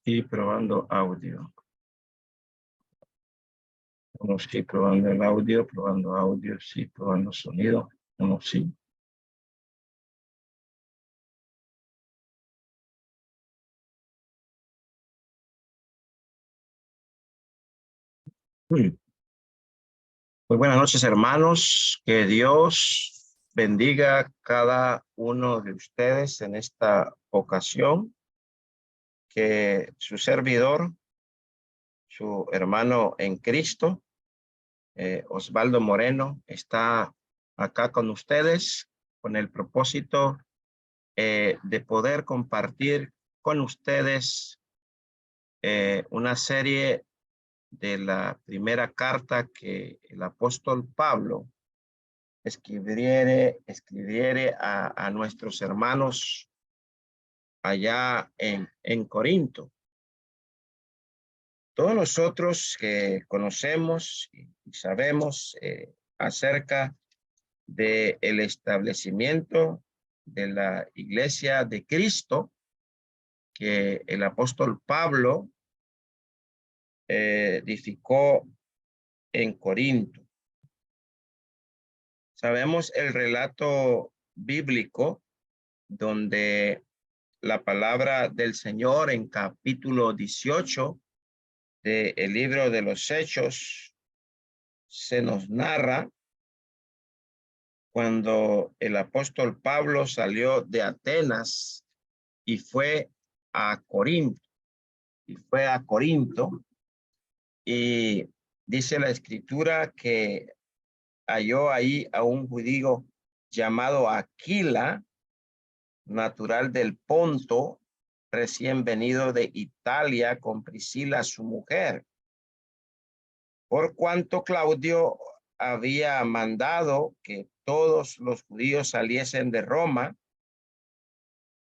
Y probando audio. Uno sí, probando el audio, probando audio, sí, probando sonido. Uno sí. Muy buenas noches, hermanos. Que Dios bendiga cada uno de ustedes en esta ocasión. Que su servidor, su hermano en Cristo, Osvaldo Moreno, está acá con ustedes con el propósito de poder compartir con ustedes una serie de la primera carta que el apóstol Pablo escribiere a nuestros hermanos allá en Corinto. Todos nosotros que conocemos y sabemos acerca del establecimiento de la Iglesia de Cristo que el apóstol Pablo edificó en Corinto. Sabemos el relato bíblico donde la palabra del Señor en capítulo 18 del libro de los Hechos se nos narra cuando el apóstol Pablo salió de Atenas y fue a Corinto. Y dice la escritura que halló ahí a un judío llamado Aquila, natural del Ponto, recién venido de Italia con Priscila, su mujer. Por cuanto Claudio había mandado que todos los judíos saliesen de Roma,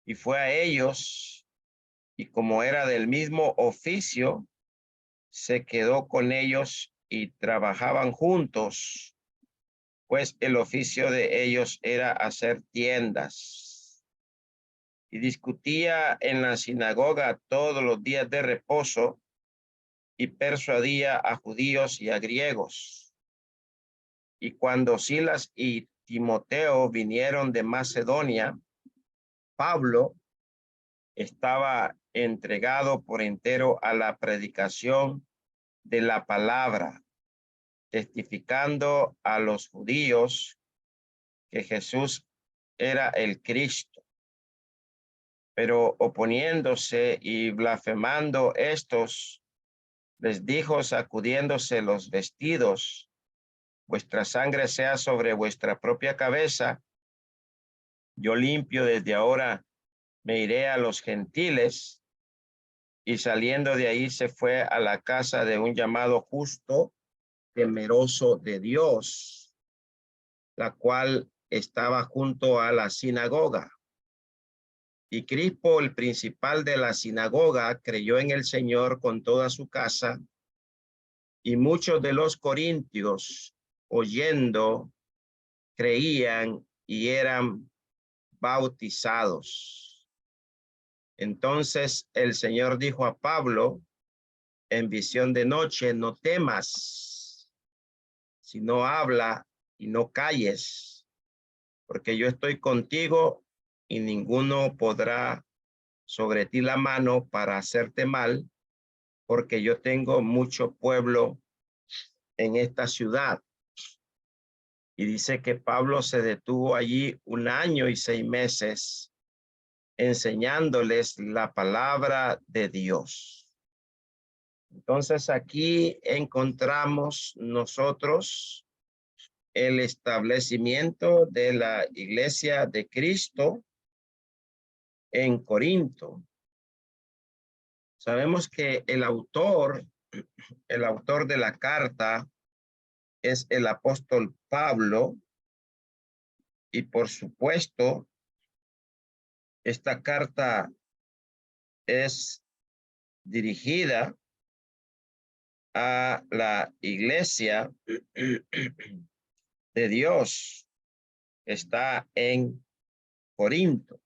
y fue a ellos, y como era del mismo oficio, se quedó con ellos y trabajaban juntos, pues el oficio de ellos era hacer tiendas. Y discutía en la sinagoga todos los días de reposo y persuadía a judíos y a griegos. Y cuando Silas y Timoteo vinieron de Macedonia, Pablo estaba entregado por entero a la predicación de la palabra, testificando a los judíos que Jesús era el Cristo. Pero oponiéndose y blasfemando estos, les dijo sacudiéndose los vestidos: vuestra sangre sea sobre vuestra propia cabeza. Yo limpio desde ahora me iré a los gentiles. Y saliendo de ahí se fue a la casa de un llamado Justo, temeroso de Dios, la cual estaba junto a la sinagoga. Y Crispo, el principal de la sinagoga, creyó en el Señor con toda su casa, y muchos de los corintios, oyendo, creían y eran bautizados. Entonces el Señor dijo a Pablo en visión de noche: no temas, sino habla y no calles, porque yo estoy contigo y ninguno podrá sobre ti la mano para hacerte mal, porque yo tengo mucho pueblo en esta ciudad. Y dice que Pablo se detuvo allí 1 año y 6 meses enseñándoles la palabra de Dios. Entonces aquí encontramos nosotros el establecimiento de la Iglesia de Cristo en Corinto. Sabemos que el autor de la carta es el apóstol Pablo, y por supuesto esta carta es dirigida a la Iglesia de Dios que está en Corinto,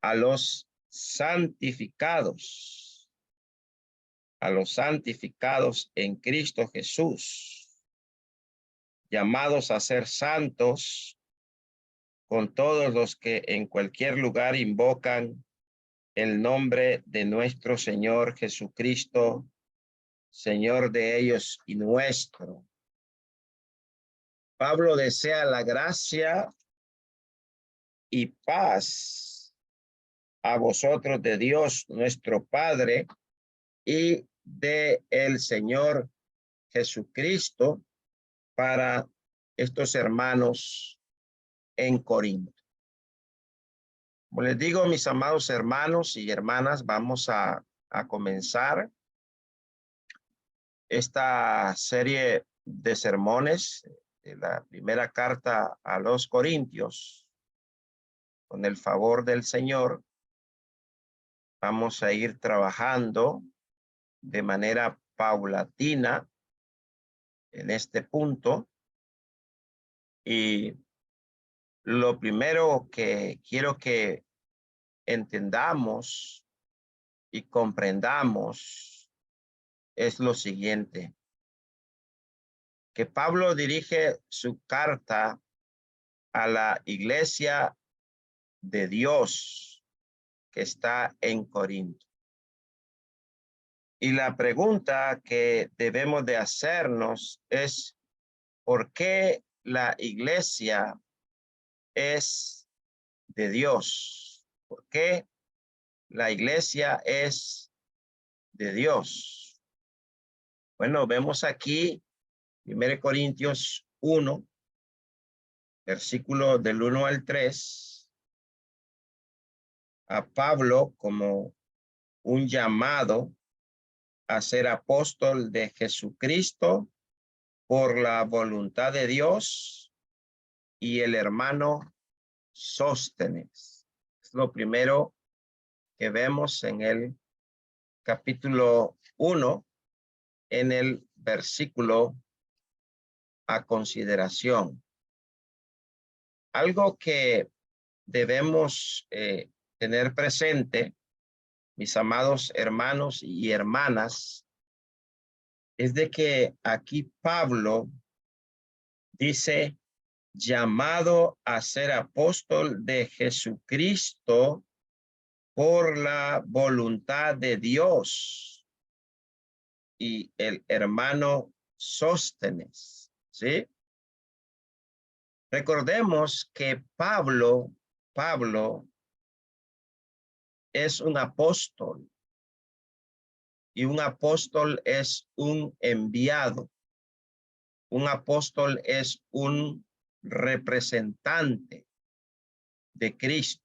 a los santificados, a los santificados en Cristo Jesús, llamados a ser santos con todos los que en cualquier lugar invocan el nombre de nuestro Señor Jesucristo, Señor de ellos y nuestro. Pablo desea la gracia y paz a vosotros de Dios, nuestro Padre, y de el Señor Jesucristo para estos hermanos en Corinto. Como les digo, mis amados hermanos y hermanas, vamos a comenzar esta serie de sermones de la primera carta a los Corintios. Con el favor del Señor, vamos a ir trabajando de manera paulatina en este punto. Y lo primero que quiero que entendamos y comprendamos es lo siguiente: que Pablo dirige su carta a la iglesia de Dios que está en Corinto. Y la pregunta que debemos de hacernos es: ¿por qué la iglesia es de Dios? ¿Por qué la iglesia es de Dios? Bueno, vemos aquí 1 Corintios 1, versículo del 1 al 3, a Pablo como un llamado a ser apóstol de Jesucristo por la voluntad de Dios, y el hermano Sóstenes. Es lo primero que vemos en el capítulo 1, en el versículo a consideración. Algo que debemos tener presente, mis amados hermanos y hermanas, es de que aquí Pablo dice: llamado a ser apóstol de Jesucristo por la voluntad de Dios, y el hermano Sóstenes, ¿sí? Recordemos que Pablo es un apóstol, y un apóstol es un enviado. Un apóstol es un representante de Cristo.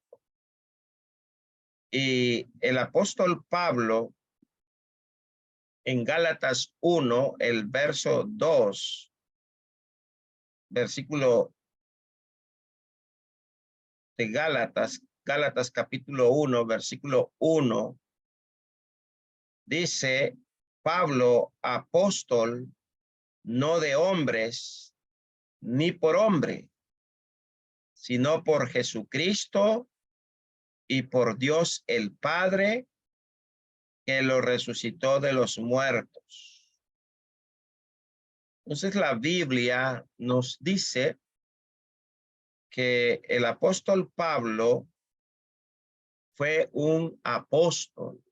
Y el apóstol Pablo, en Gálatas 1, el verso 2, versículo de Gálatas capítulo 1, versículo 1, dice: Pablo, apóstol, no de hombres, ni por hombre, sino por Jesucristo y por Dios el Padre, que lo resucitó de los muertos. Entonces la Biblia nos dice que el apóstol Pablo fue un apóstol,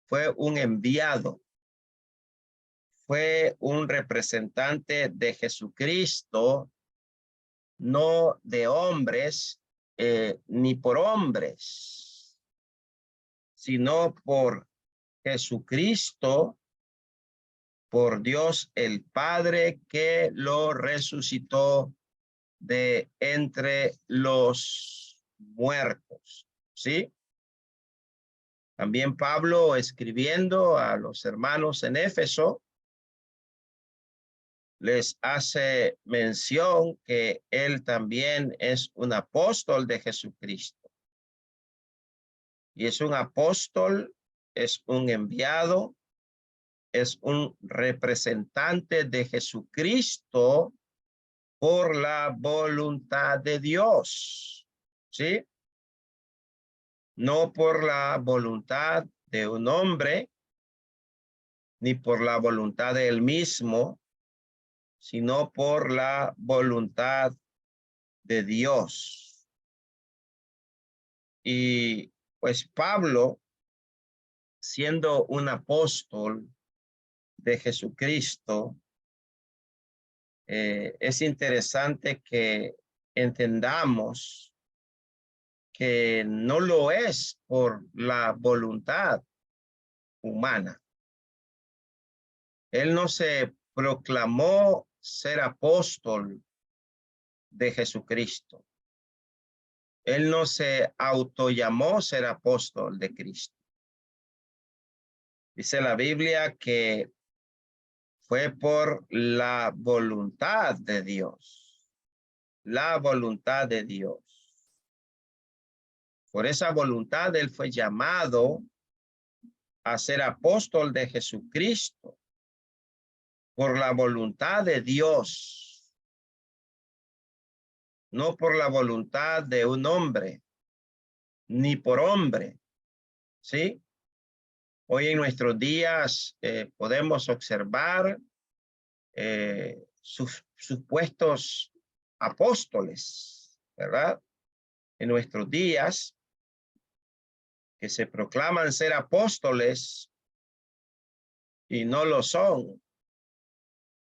fue un enviado, fue un representante de Jesucristo, no de hombres ni por hombres, sino por Jesucristo, por Dios el Padre, que lo resucitó de entre los muertos, ¿sí? También Pablo, escribiendo a los hermanos en Éfeso, les hace mención que él también es un apóstol de Jesucristo. Y es un apóstol, es un enviado, es un representante de Jesucristo por la voluntad de Dios, ¿sí? no por la voluntad de un hombre, ni por la voluntad de él mismo, sino por la voluntad de Dios. Y pues Pablo, siendo un apóstol de Jesucristo, es interesante que entendamos que no lo es por la voluntad humana. Él no se proclamó ser apóstol de Jesucristo. Él no se autollamó ser apóstol de Cristo. Dice la Biblia que fue por la voluntad de Dios. La voluntad de Dios. Por esa voluntad él fue llamado a ser apóstol de Jesucristo. Por la voluntad de Dios. No por la voluntad de un hombre. Ni por hombre. ¿Sí? Hoy en nuestros días podemos observar sus supuestos apóstoles, ¿verdad? En nuestros días que se proclaman ser apóstoles y no lo son.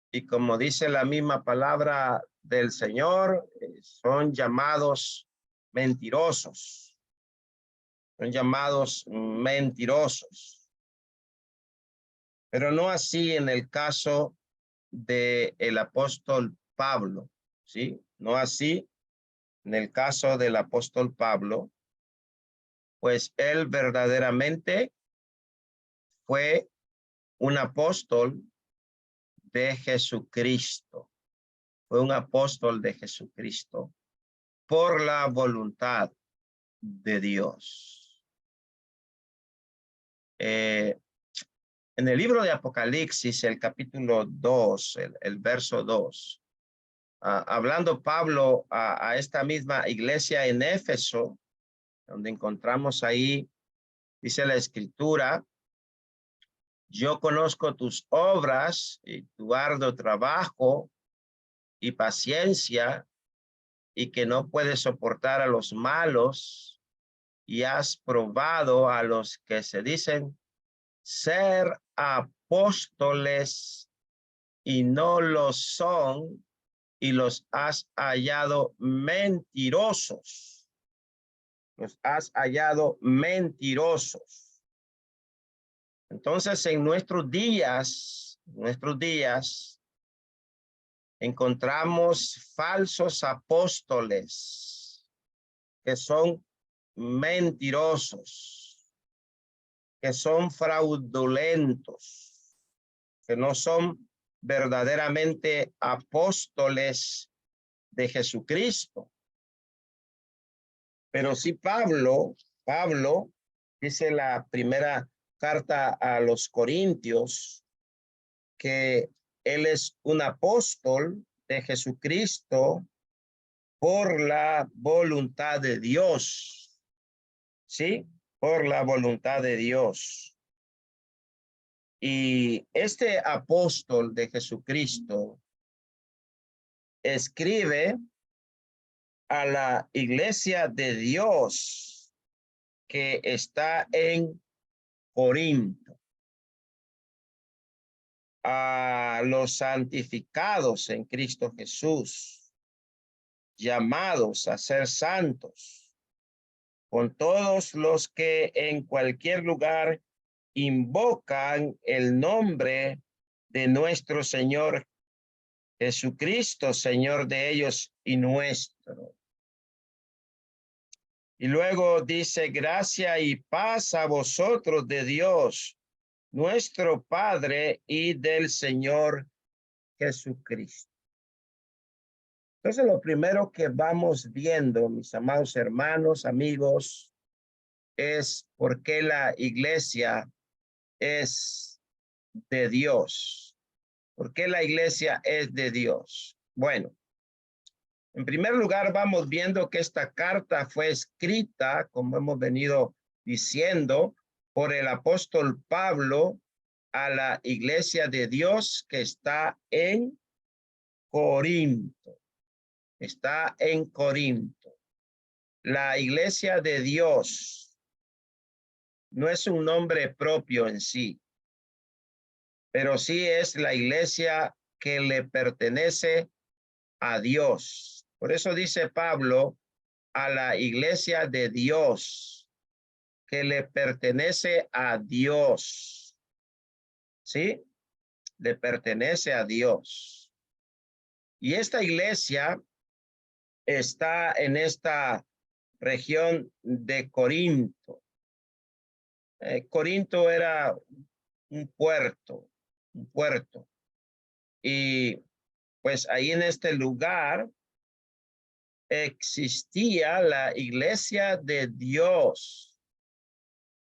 Y como dice la misma palabra del Señor, son llamados mentirosos. Son llamados mentirosos. Pero no así en el caso del apóstol Pablo, ¿sí? No así en el caso del apóstol Pablo, pues él verdaderamente fue un apóstol de Jesucristo. Fue un apóstol de Jesucristo por la voluntad de Dios. En el libro de Apocalipsis, el capítulo 2, el verso 2, hablando Pablo a esta misma iglesia en Éfeso, donde encontramos ahí, dice la escritura, yo conozco tus obras y tu arduo trabajo y paciencia y que no puedes soportar a los malos y has probado a los que se dicen ser apóstoles y no lo son y los has hallado mentirosos. Los has hallado mentirosos. Entonces, en nuestros días, encontramos falsos apóstoles que son mentirosos, que son fraudulentos, que no son verdaderamente apóstoles de Jesucristo. Pero sí Pablo dice la primera carta a los Corintios que él es un apóstol de Jesucristo por la voluntad de Dios. ¿Sí? Por la voluntad de Dios. Y este apóstol de Jesucristo escribe a la iglesia de Dios que está en Corinto, a los santificados en Cristo Jesús, llamados a ser santos, con todos los que en cualquier lugar invocan el nombre de nuestro Señor Jesucristo, Señor de ellos y nuestro. Y luego dice, gracia y paz a vosotros de Dios, nuestro Padre y del Señor Jesucristo. Entonces, lo primero que vamos viendo, mis amados hermanos, amigos, es por qué la iglesia es de Dios. ¿Por qué la iglesia es de Dios? Bueno, en primer lugar, vamos viendo que esta carta fue escrita, como hemos venido diciendo por el apóstol Pablo a la iglesia de Dios que está en Corinto. Está en Corinto. La iglesia de Dios no es un nombre propio en sí, pero sí es la iglesia que le pertenece a Dios. Por eso dice Pablo a la iglesia de Dios que le pertenece a Dios. ¿Sí? Le pertenece a Dios. Y esta iglesia está en esta región de Corinto. Corinto era un puerto, Y pues ahí en este lugar existía la iglesia de Dios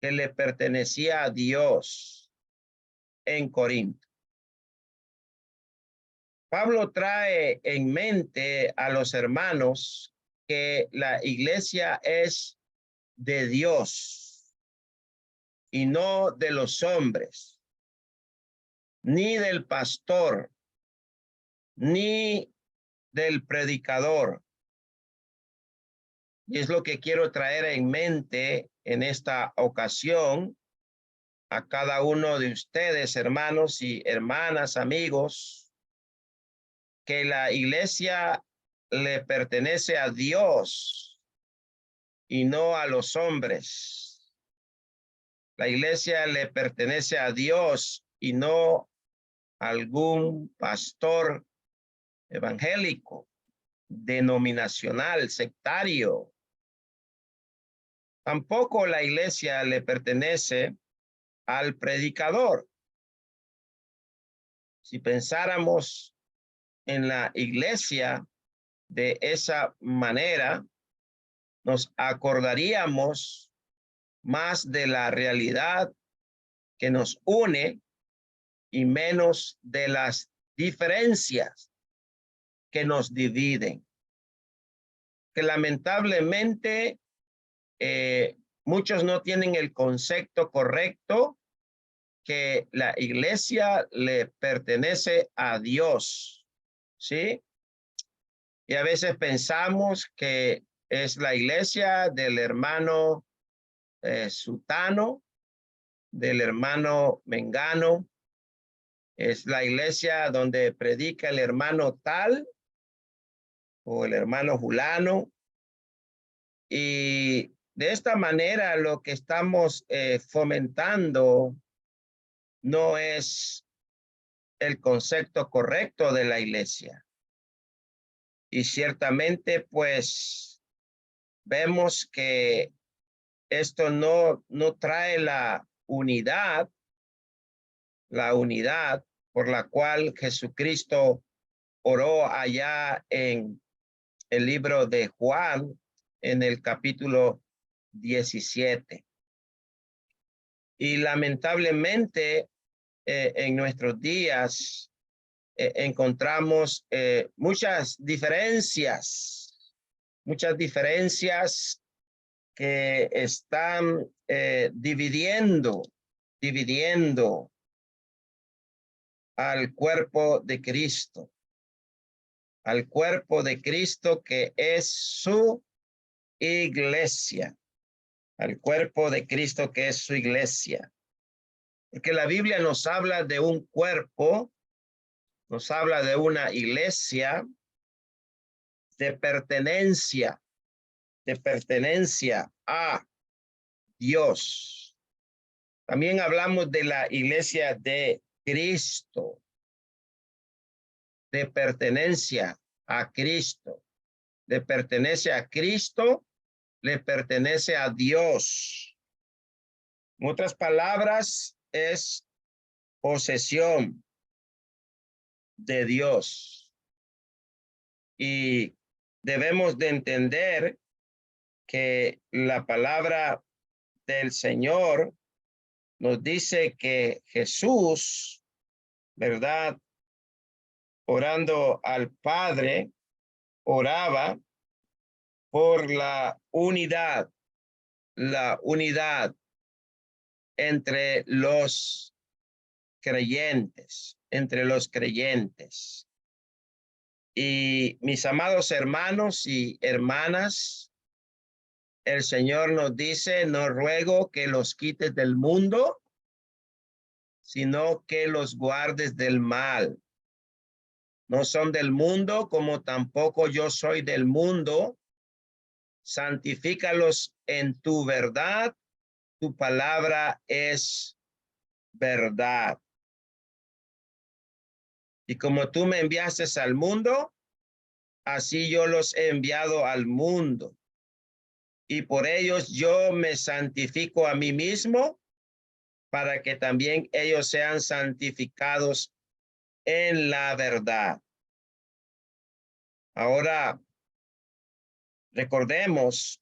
que le pertenecía a Dios en Corinto. Pablo trae en mente a los hermanos que la iglesia es de Dios y no de los hombres, ni del pastor, ni del predicador. Y es lo que quiero traer en mente en esta ocasión a cada uno de ustedes, hermanos y hermanas, amigos, que la iglesia le pertenece a Dios y no a los hombres. La iglesia le pertenece a Dios y no a algún pastor evangélico, denominacional, sectario. Tampoco la iglesia le pertenece al predicador. Si pensáramos en la iglesia de esa manera, nos acordaríamos más de la realidad que nos une y menos de las diferencias que nos dividen. Que lamentablemente muchos no tienen el concepto correcto que la iglesia le pertenece a Dios, ¿sí? Y a veces pensamos que es la iglesia del hermano Sutano, del hermano Mengano, es la iglesia donde predica el hermano tal o el hermano Julano. Y de esta manera lo que estamos fomentando no es el concepto correcto de la iglesia. Y ciertamente, pues, vemos que esto no trae la unidad por la cual Jesucristo oró allá en el libro de Juan, en el capítulo 17. Y lamentablemente, en nuestros días encontramos muchas diferencias que están dividiendo al cuerpo de Cristo, que es su iglesia, al cuerpo de Cristo que es su iglesia. Porque la Biblia nos habla de un cuerpo, nos habla de una iglesia de pertenencia a Dios. También hablamos de la iglesia de Cristo, de pertenencia a Cristo. Le pertenece a Cristo, le pertenece a Dios. En otras palabras, es posesión de Dios. Y debemos de entender que la palabra del Señor nos dice que Jesús, ¿verdad? Orando al Padre, oraba por la unidad la unidad entre los creyentes, Y mis amados hermanos y hermanas, el Señor nos dice, no ruego que los quites del mundo, sino que los guardes del mal. No son del mundo, como tampoco yo soy del mundo. Santifícalos en tu verdad. Tu palabra es verdad. Y como tú me enviaste al mundo, así yo los he enviado al mundo. Y por ellos yo me santifico a mí mismo, para que también ellos sean santificados en la verdad. Ahora, recordemos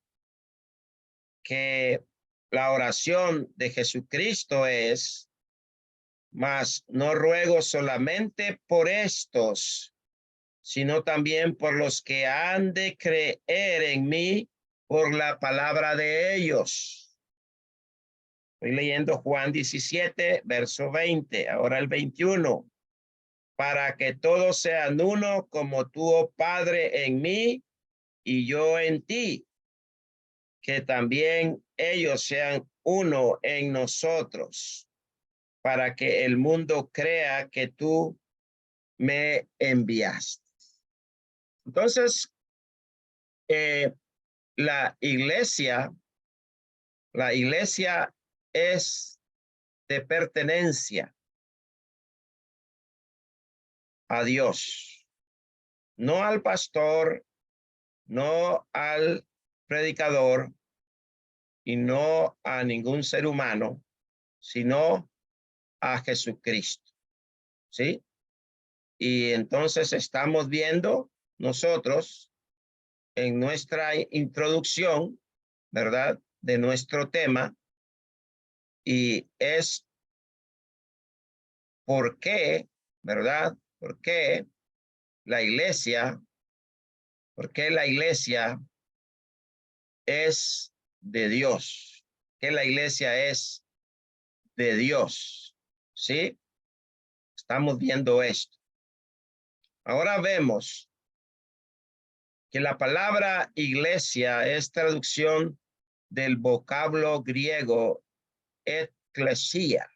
que la oración de Jesucristo es: mas no ruego solamente por estos, sino también por los que han de creer en mí por la palabra de ellos. Estoy leyendo Juan 17, verso 20, ahora el 21. Para que todos sean uno, como tú, oh Padre, en mí y yo en ti, que también ellos sean uno en nosotros, para que el mundo crea que tú me enviaste. Entonces, la iglesia es de pertenencia a Dios, no al pastor, no al predicador y no a ningún ser humano, sino a Jesucristo. ¿Sí? Y entonces estamos viendo nosotros en nuestra introducción, ¿verdad? De nuestro tema, y es por qué, ¿verdad? ¿Por qué la iglesia, por qué la iglesia es de Dios? Que la iglesia es de Dios, ¿sí? Estamos viendo esto. Ahora vemos que la palabra iglesia es traducción del vocablo griego eclesia,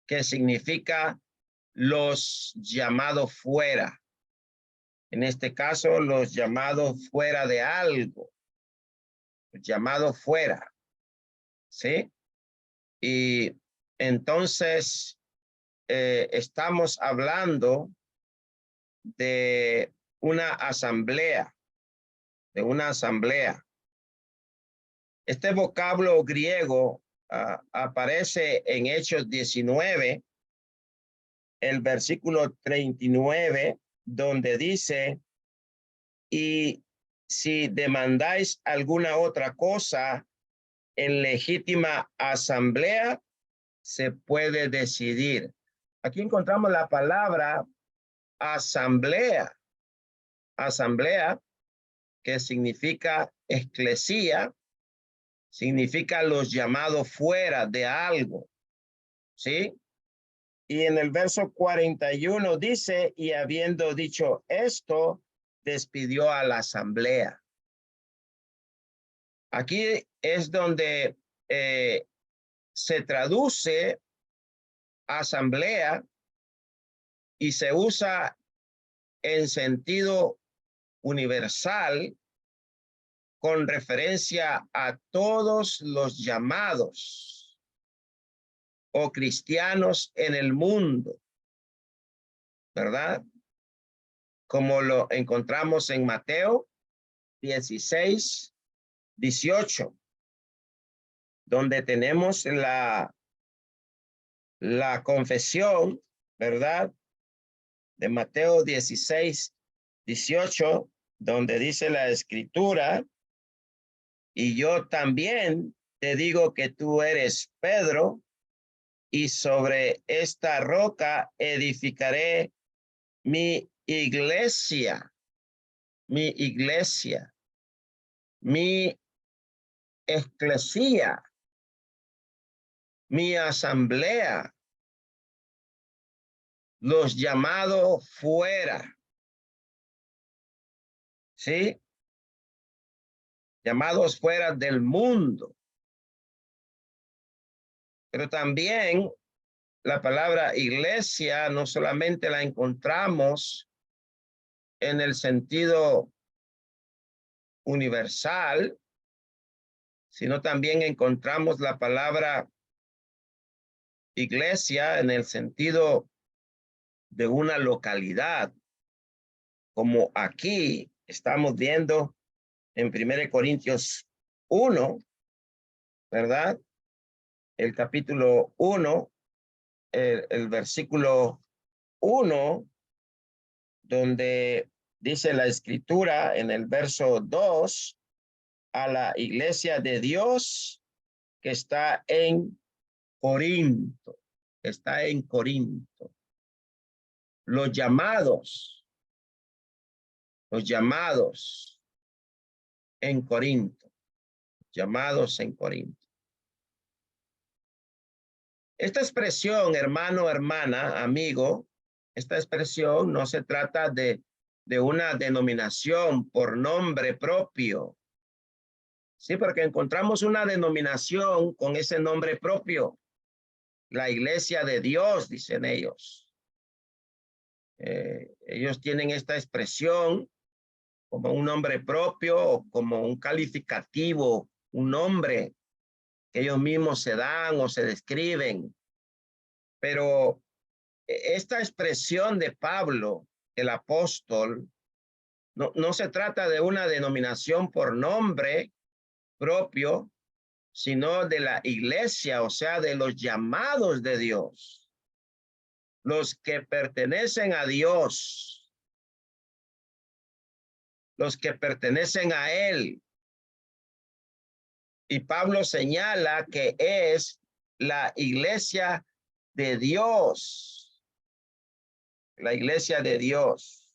que significa los llamados fuera. En este caso, los llamados fuera de algo, llamados fuera, ¿sí? Y entonces estamos hablando de una asamblea, Este vocablo griego aparece en Hechos 19, el versículo 39, donde dice: y si demandáis alguna otra cosa en legítima asamblea, se puede decidir. Aquí encontramos la palabra asamblea, que significa eclesía, significa los llamados fuera de algo, ¿sí? Y en el verso 41 dice: y habiendo dicho esto, despidió a la asamblea. Aquí es donde se traduce asamblea y se usa en sentido universal con referencia a todos los llamados o cristianos en el mundo, ¿verdad? Como lo encontramos en Mateo 16, 18, donde tenemos la confesión, ¿verdad? De Mateo 16, 18, donde dice la escritura: y yo también te digo que tú eres Pedro, y sobre esta roca edificaré mi iglesia, mi eclesía, mi asamblea, los llamados fuera, ¿sí? Llamados fuera del mundo. Pero también la palabra iglesia no solamente la encontramos en el sentido universal, sino también encontramos la palabra iglesia en el sentido de una localidad, como aquí estamos viendo en 1 Corintios 1, ¿verdad? El capítulo 1, el versículo 1, donde dice la escritura en el verso 2, a la iglesia de Dios que está en Corinto, Los llamados en Corinto, llamados en Corinto. Esta expresión, hermano, hermana, amigo, esta expresión no se trata de una denominación por nombre propio. Sí, porque encontramos una denominación con ese nombre propio. La iglesia de Dios, dicen ellos. Ellos tienen esta expresión como un nombre propio o como un calificativo, un nombre que ellos mismos se dan o se describen. Pero esta expresión de Pablo, el apóstol, no se trata de una denominación por nombre propio, sino de la iglesia, o sea, de los llamados de Dios, los que pertenecen a Dios, los que pertenecen a Él. Y Pablo señala que es la iglesia de Dios, la iglesia de Dios,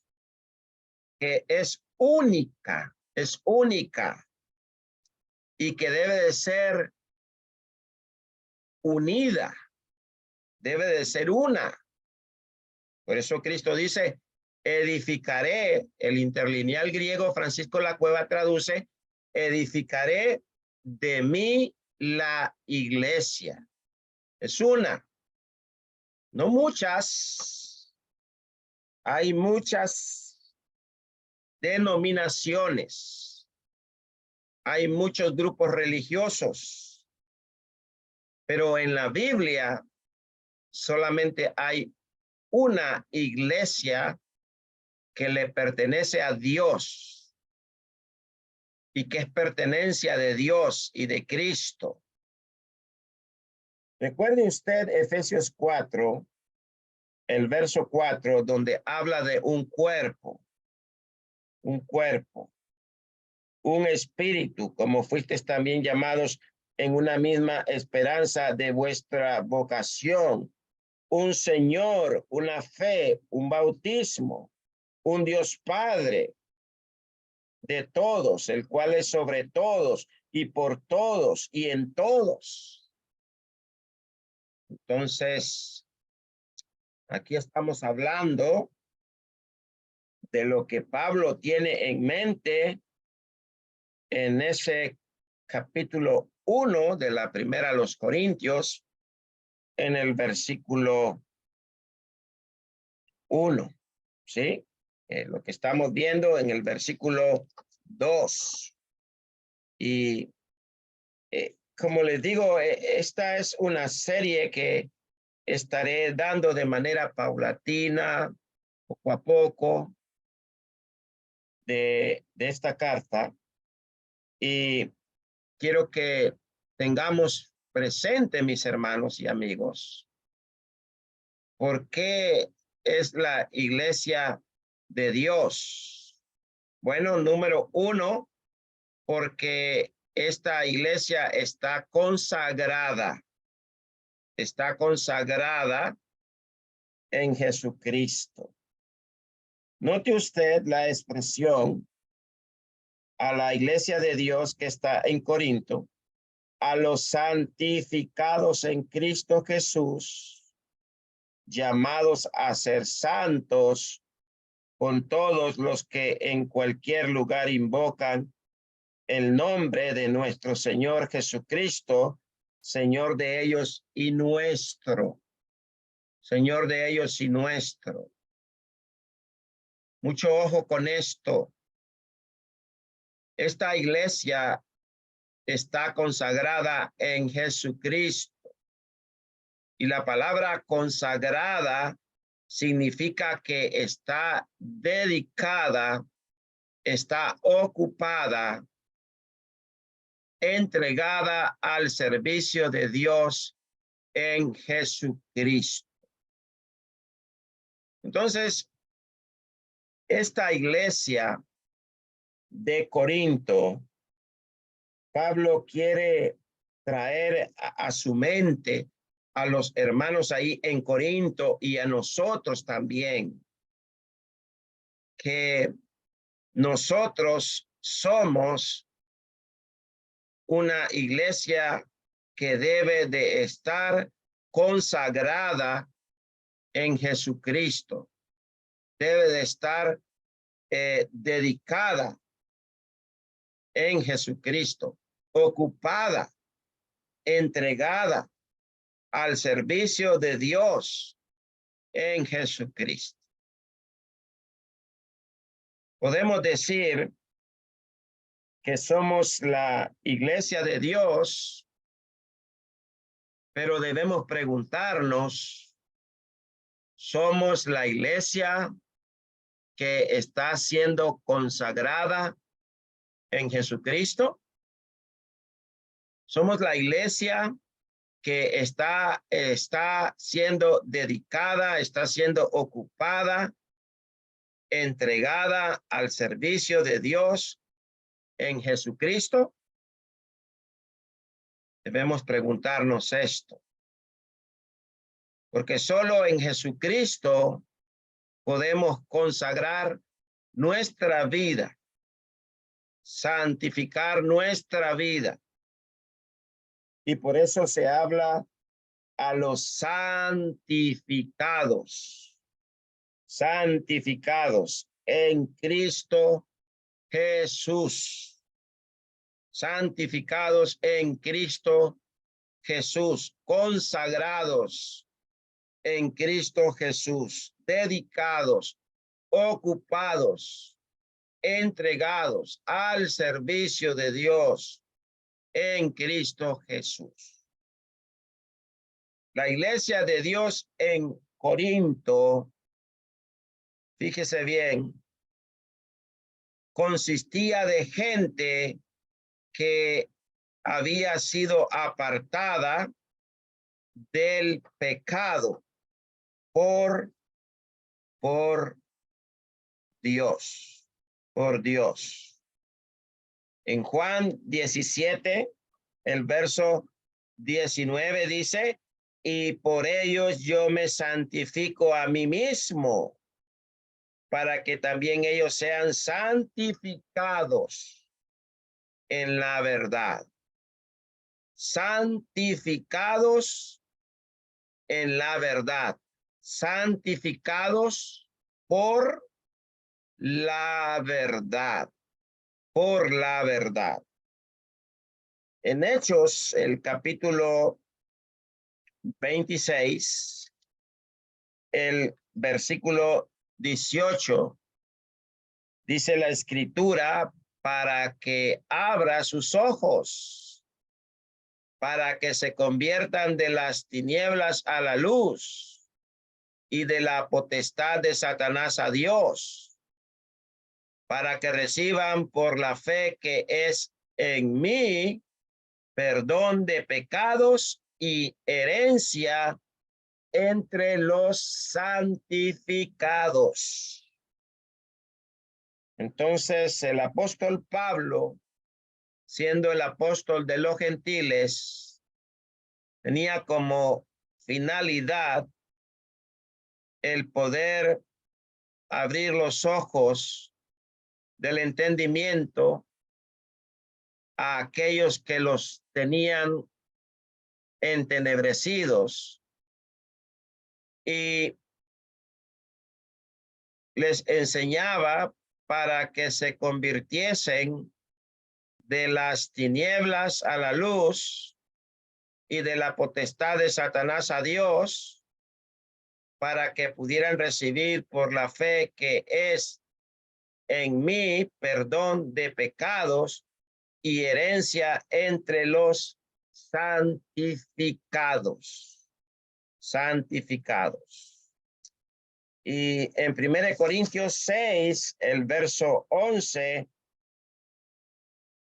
que es única y que debe de ser unida, debe de ser una. Por eso Cristo dice, edificaré, el interlineal griego Francisco La Cueva traduce, edificaré de mí la iglesia. Es una, no muchas. Hay muchas denominaciones. Hay muchos grupos religiosos. Pero en la Biblia solamente hay una iglesia que le pertenece a Dios y que es pertenencia de Dios y de Cristo. Recuerde usted Efesios 4, el verso 4, donde habla de un cuerpo, un espíritu, como fuisteis también llamados en una misma esperanza de vuestra vocación, un Señor, una fe, un bautismo, un Dios Padre de todos, el cual es sobre todos y por todos y en todos. Entonces, aquí estamos hablando de lo que Pablo tiene en mente en ese capítulo 1 de la primera a los Corintios, en el versículo 1, ¿sí? Lo que estamos viendo en el versículo 2. Y como les digo, esta es una serie que estaré dando de manera paulatina, poco a poco, de esta carta. Y quiero que tengamos presente, mis hermanos y amigos, ¿por qué es la iglesia de Dios? Bueno, número 1, porque esta iglesia está consagrada en Jesucristo. Note usted la expresión a la iglesia de Dios que está en Corinto. a los santificados en Cristo Jesús, llamados a ser santos, con todos los que en cualquier lugar invocan el nombre de nuestro Señor Jesucristo, Señor de ellos y nuestro. Señor de ellos y nuestro. Mucho ojo con esto. Esta iglesia está consagrada en Jesucristo. Y la palabra consagrada significa que está dedicada, está ocupada, entregada al servicio de Dios en Jesucristo. Entonces, esta iglesia de Corinto, Pablo quiere traer a su mente a los hermanos ahí en Corinto y a nosotros también, que nosotros somos una iglesia que debe de estar consagrada en Jesucristo, debe de estar dedicada en Jesucristo, ocupada, entregada al servicio de Dios en Jesucristo. Podemos decir que somos la iglesia de Dios, pero debemos preguntarnos, ¿somos la iglesia que está siendo consagrada en Jesucristo? ¿Somos la iglesia que está siendo dedicada, está siendo ocupada, entregada al servicio de Dios en Jesucristo? Debemos preguntarnos esto, porque solo en Jesucristo podemos consagrar nuestra vida, santificar nuestra vida. Y por eso se habla a los santificados, santificados en Cristo Jesús, santificados en Cristo Jesús, consagrados en Cristo Jesús, dedicados, ocupados, entregados al servicio de Dios en Cristo Jesús. La iglesia de Dios en Corinto, fíjese bien, consistía de gente que había sido apartada del pecado por Dios, por Dios. En Juan 17, el verso 19 dice, y por ellos yo me santifico a mí mismo, para que también ellos sean santificados en la verdad. Santificados en la verdad. Santificados por la verdad. Por la verdad. En Hechos, el capítulo 26, el versículo 18, dice la escritura, para que abra sus ojos, para que se conviertan de las tinieblas a la luz y de la potestad de Satanás a Dios, para que reciban por la fe que es en mí perdón de pecados y herencia entre los santificados. Entonces el apóstol Pablo, siendo el apóstol de los gentiles, tenía como finalidad el poder abrir los ojos del entendimiento a aquellos que los tenían entenebrecidos y les enseñaba para que se convirtiesen de las tinieblas a la luz y de la potestad de Satanás a Dios, para que pudieran recibir por la fe que es en mí perdón de pecados y herencia entre los santificados. Santificados. Y en 1 Corintios 6, el verso 11,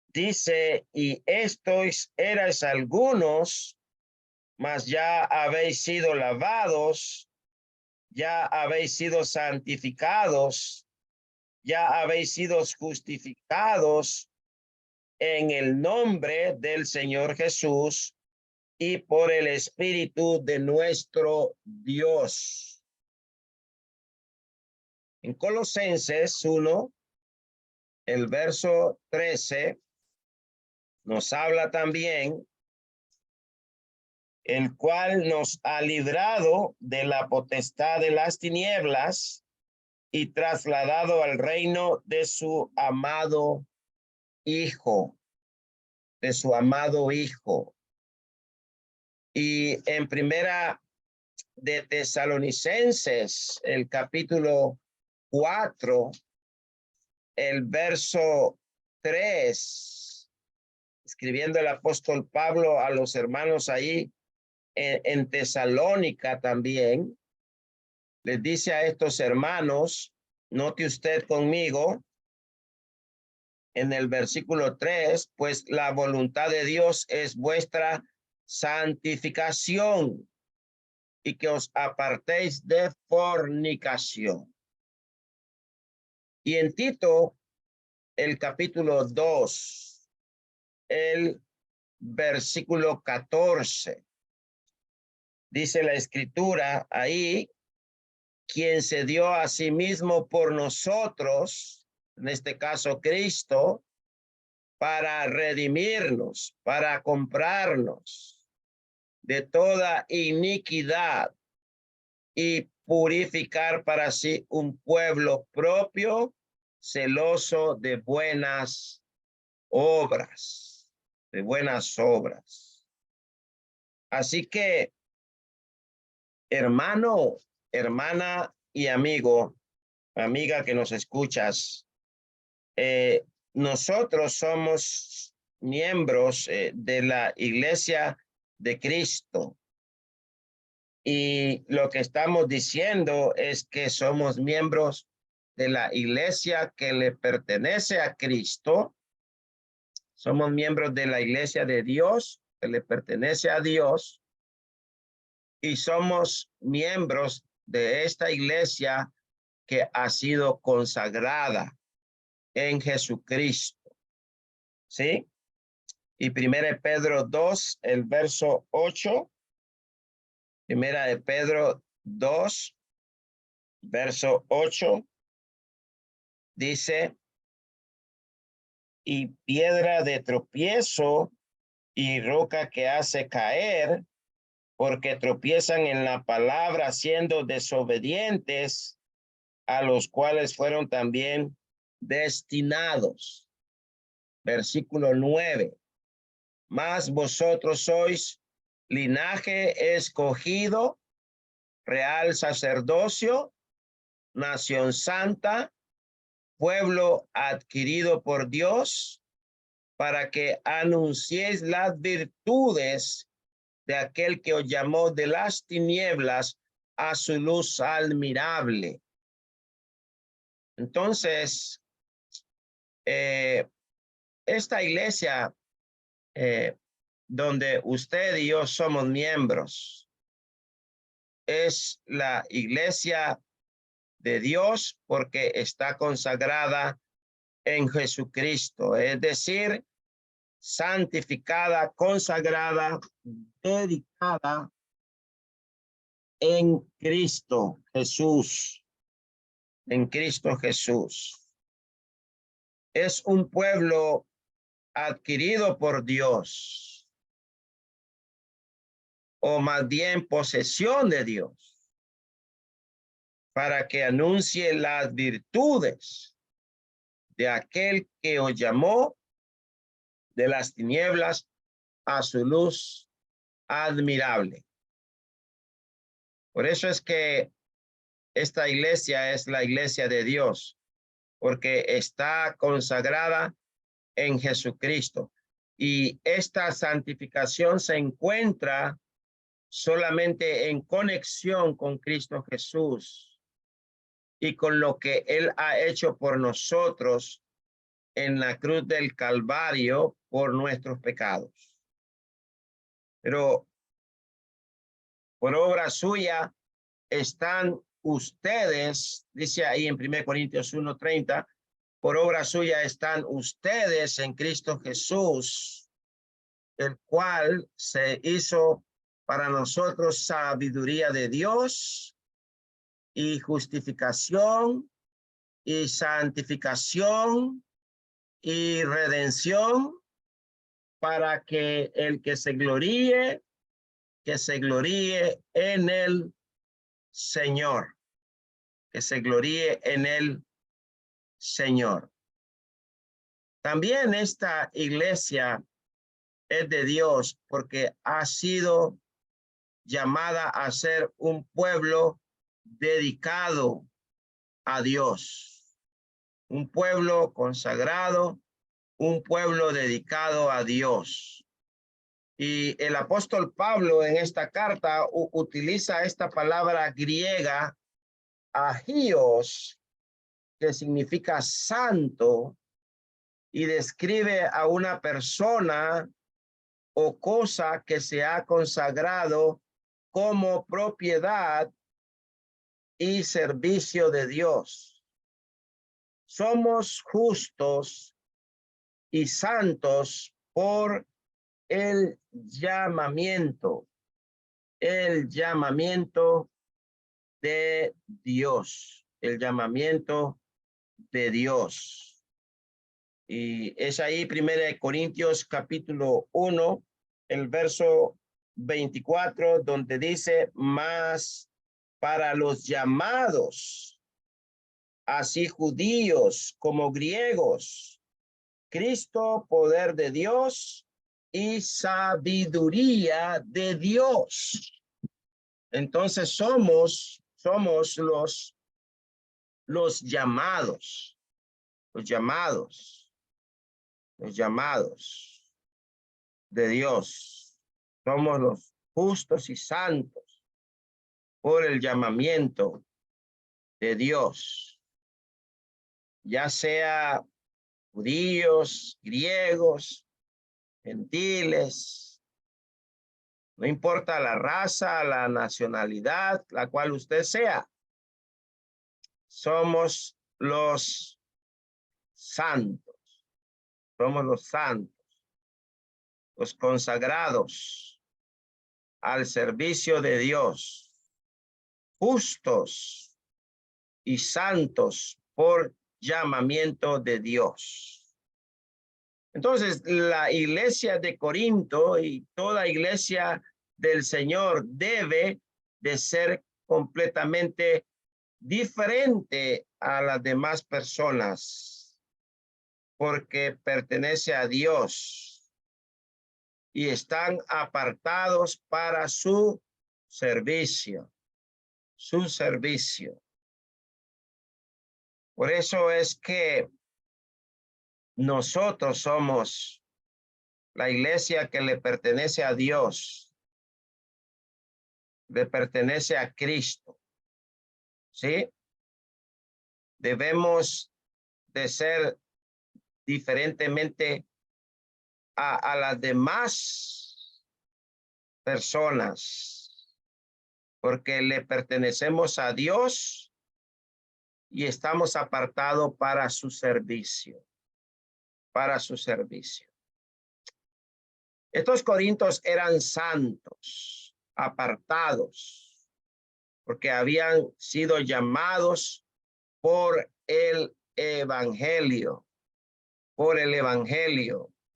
dice, y estos erais algunos, mas ya habéis sido lavados, ya habéis sido santificados, ya habéis sido justificados en el nombre del Señor Jesús y por el Espíritu de nuestro Dios. En Colosenses 1, el verso 13, nos habla también, el cual nos ha librado de la potestad de las tinieblas y trasladado al reino de su amado Hijo, de su amado Hijo. Y en primera de Tesalonicenses, el capítulo 4, el verso 3, escribiendo el apóstol Pablo a los hermanos ahí en Tesalónica también, les dice a estos hermanos, note usted conmigo, en el versículo 3, pues la voluntad de Dios es vuestra santificación y que os apartéis de fornicación. Y en Tito, el capítulo 2, el versículo 14, dice la escritura ahí, quien se dio a sí mismo por nosotros, en este caso Cristo, para redimirnos, para comprarnos de toda iniquidad y purificar para sí un pueblo propio, celoso de buenas obras, de buenas obras. Así que, hermano, hermana y amigo, amiga que nos escuchas, nosotros somos miembros de la Iglesia de Cristo. Y lo que estamos diciendo es que somos miembros de la iglesia que le pertenece a Cristo. Somos miembros de la iglesia de Dios que le pertenece a Dios. Y somos miembros de esta iglesia que ha sido consagrada en Jesucristo. ¿Sí? Y 1 Pedro 2, el verso 8. 1 Pedro 2, verso 8, dice, y piedra de tropiezo y roca que hace caer, porque tropiezan en la palabra siendo desobedientes, a los cuales fueron también destinados. Versículo 9. Mas vosotros sois linaje escogido, real sacerdocio, nación santa, pueblo adquirido por Dios, para que anunciéis las virtudes de aquel que os llamó de las tinieblas a su luz admirable. Entonces, esta iglesia donde usted y yo somos miembros es la iglesia de Dios porque está consagrada en Jesucristo, es decir, santificada, consagrada, dedicada en Cristo Jesús, en Cristo Jesús. Es un pueblo adquirido por Dios, o más bien posesión de Dios, para que anuncie las virtudes de aquel que os llamó de las tinieblas a su luz admirable. Por eso es que esta iglesia es la iglesia de Dios, porque está consagrada en Jesucristo. Y esta santificación se encuentra solamente en conexión con Cristo Jesús y con lo que Él ha hecho por nosotros en la cruz del Calvario por nuestros pecados. Pero por obra suya están ustedes, dice ahí en 1 Corintios 1:30, por obra suya están ustedes en Cristo Jesús, el cual se hizo para nosotros sabiduría de Dios y justificación y santificación y redención, para que el que se gloríe en el Señor, que se gloríe en el Señor. También esta iglesia es de Dios porque ha sido llamada a ser un pueblo dedicado a Dios, un pueblo consagrado, un pueblo dedicado a Dios. Y el apóstol Pablo en esta carta utiliza esta palabra griega, agios, que significa santo, y describe a una persona o cosa que se ha consagrado como propiedad y servicio de Dios. Somos justos y santos por el llamamiento de Dios, el llamamiento de Dios. Y es ahí 1 Corintios capítulo 1, el verso 24, donde dice: mas para los llamados, así judíos como griegos, Cristo, poder de Dios y sabiduría de Dios. Entonces somos los llamados, de Dios. Somos los justos y santos por el llamamiento de Dios, ya sea judíos, griegos, gentiles, no importa la raza, la nacionalidad, la cual usted sea, somos los santos, los consagrados al servicio de Dios, justos y santos por llamamiento de Dios. Entonces, la iglesia de Corinto y toda iglesia del Señor debe de ser completamente diferente a las demás personas, porque pertenece a Dios y están apartados para su servicio. Por eso es que nosotros somos la iglesia que le pertenece a Dios, le pertenece a Cristo, ¿sí? Debemos de ser diferentemente a las demás personas, porque le pertenecemos a Dios y estamos apartados para su servicio, Estos corintios eran santos, apartados, porque habían sido llamados por el evangelio,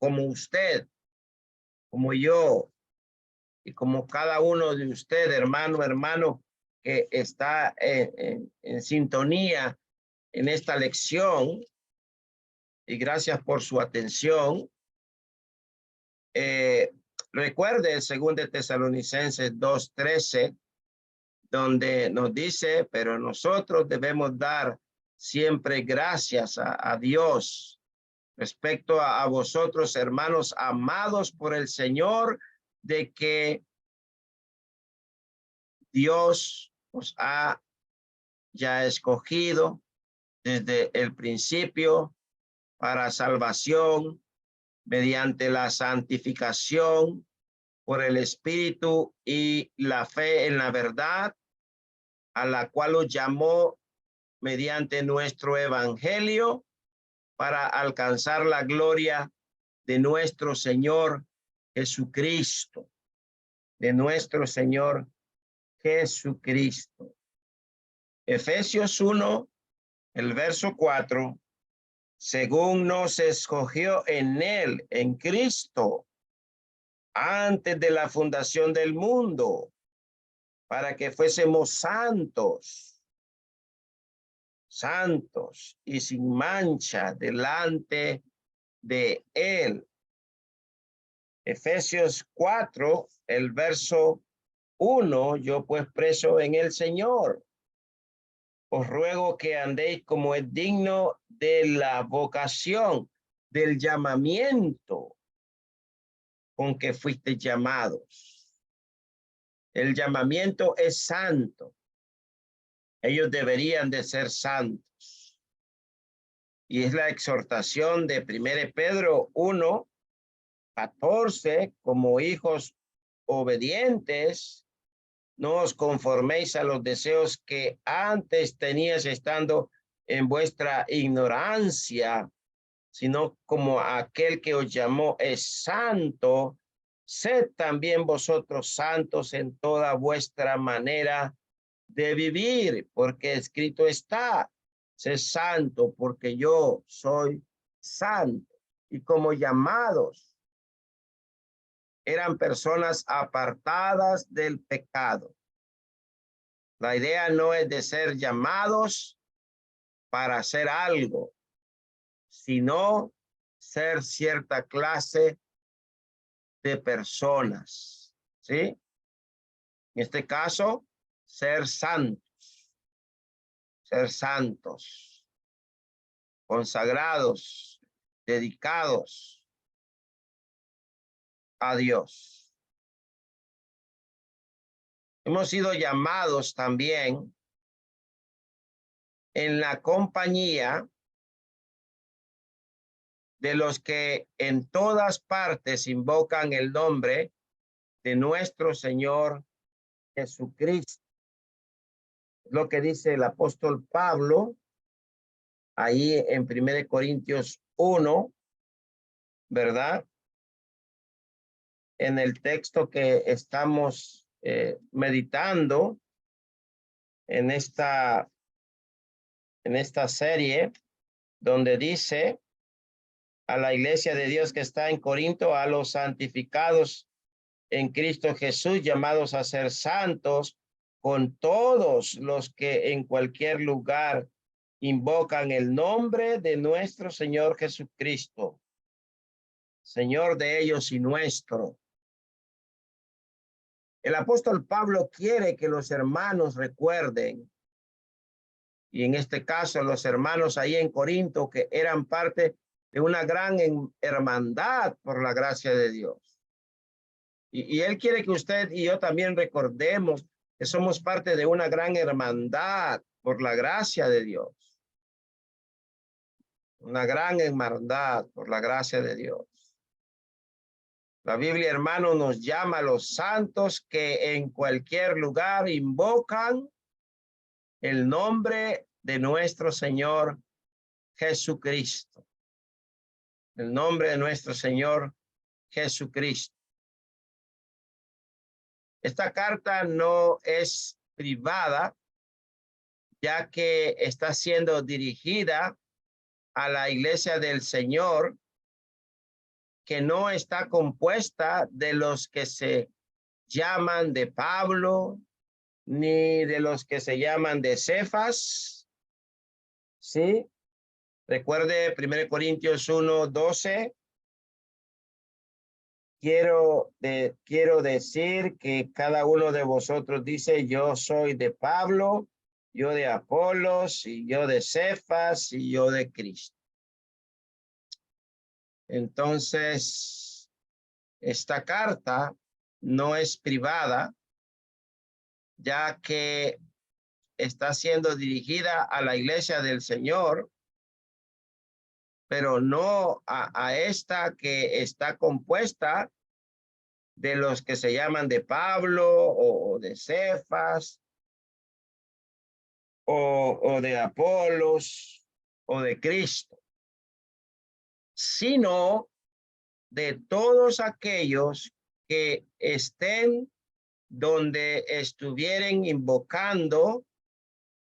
como usted, como yo, y como cada uno de ustedes, hermano, que está en sintonía en esta lección, y gracias por su atención. Recuerde el 2 Tesalonicenses 2:13, donde nos dice, pero nosotros debemos dar siempre gracias a Dios respecto a vosotros, hermanos amados por el Señor, de que Dios os ha ya escogido desde el principio para salvación mediante la santificación por el Espíritu y la fe en la verdad, a la cual os llamó mediante nuestro evangelio para alcanzar la gloria de nuestro Señor Jesucristo, de nuestro Señor Jesucristo. Efesios 1, el verso 4, según nos escogió en él, en Cristo, antes de la fundación del mundo, para que fuésemos santos y sin mancha delante de él. Efesios 4, el verso 1, yo pues preso en el Señor, os ruego que andéis como es digno de la vocación, del llamamiento con que fuiste llamados. El llamamiento es santo. Ellos deberían de ser santos. Y es la exhortación de 1 Pedro 1, 14, como hijos obedientes, no os conforméis a los deseos que antes teníais estando en vuestra ignorancia, sino como aquel que os llamó es santo, sed también vosotros santos en toda vuestra manera de vivir, porque escrito está, sé santo porque yo soy santo. Y como llamados, eran personas apartadas del pecado. La idea no es de ser llamados para hacer algo, sino ser cierta clase de personas, ¿sí? En este caso, ser santos, consagrados, dedicados a Dios. Hemos sido llamados también en la compañía de los que en todas partes invocan el nombre de nuestro Señor Jesucristo. Lo que dice el apóstol Pablo ahí en 1 Corintios 1, ¿verdad? En el texto que estamos meditando en esta serie, donde dice a la iglesia de Dios que está en Corinto, a los santificados en Cristo Jesús, llamados a ser santos, con todos los que en cualquier lugar invocan el nombre de nuestro Señor Jesucristo, Señor de ellos y nuestro. El apóstol Pablo quiere que los hermanos recuerden, y en este caso los hermanos ahí en Corinto, que eran parte de una gran hermandad por la gracia de Dios. Y él quiere que usted y yo también recordemos que somos parte de una gran hermandad por la gracia de Dios. Una gran hermandad por la gracia de Dios. La Biblia, hermano, nos llama a los santos que en cualquier lugar invocan el nombre de nuestro Señor Jesucristo. El nombre de nuestro Señor Jesucristo. Esta carta no es privada, ya que está siendo dirigida a la iglesia del Señor que no está compuesta de los que se llaman de Pablo, ni de los que se llaman de Cefas. ¿Sí? Recuerde 1 Corintios 1:12. Quiero decir que cada uno de vosotros dice, yo soy de Pablo, yo de Apolos, y yo de Cefas, y yo de Cristo. Entonces, esta carta no es privada, ya que está siendo dirigida a la iglesia del Señor, pero no a esta que está compuesta de los que se llaman de Pablo o de Cefas o de Apolos o de Cristo, sino de todos aquellos que estén donde estuvieren invocando